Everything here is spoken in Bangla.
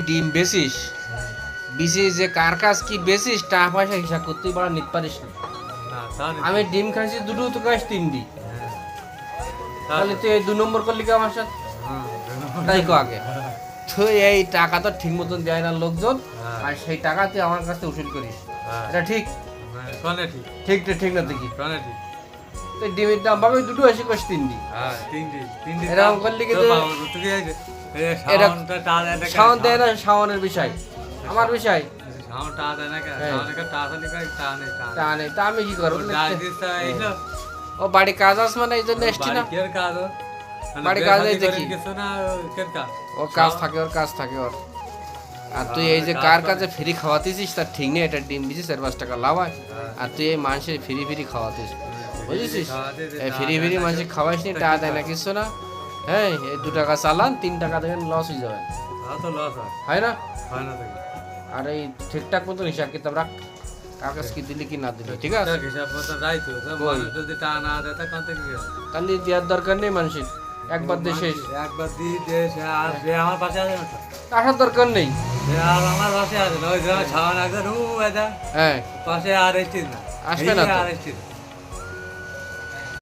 ডিম বেচিস বিচিস যে কার কাছ কি বেচিস টাকা পয়সা হিসাব করতেই পারা নিতে পারিস না। আমি ডিম খাইছি দুটো তো খাইছি তিনটি, তাহলে তুই এই 2 নম্বর করলি কি আমার সাথে? তাই কো আগে তো এই টাকা তো ঠিক মতন দেয় না লোকজন, আর সেই টাকা তুই আমার কাছ থেকে উসুল করিস, এটা ঠিক? ঠিক ঠিক না দেখি তো ডিমের দাম পাবে দুটো এসে কষ তিনটি, এরকম করলি কিন্তু শাওন দেয় না, শাওনের বিষয় আমার বিষয় তা নেই, তা আমি কি করবো? ও বাড়ি কাজ আস মানে এই জন্য এসছি না, বাড়ি কাজ নেই দেখি, ওর কাজ থাকে, ওর কাজ থাকে ওর। আর তুই এই যে কার কাছে ফ্রি খাওয়াতেছিস তার ঠিক নেই, এটা ডিম দিছিস 4-5 টাকা লাভ হয়, আর তুই এই মানুষের ফ্রি ফ্রি খাওয়াতিস, বুঝেছিস? এই ফ্রি ফ্রি মানুষের খাওয়াইস নি, টাকা দেয় না কিছু না। হ্যাঁ, এই 2 টাকা চালান 3 টাকা দেখেন লস হয়ে যাবে, হয় না? আর এই ঠিকঠাক মতো হিসাব কিতাব রাখ, কাগজ কি দিলি কি না দিলি, ঠিক আছে? তাহলে দেওয়ার দরকার নেই মানুষের, একবার দেশে আসার দরকার নেই। হ্যাঁ, আসবে না তো।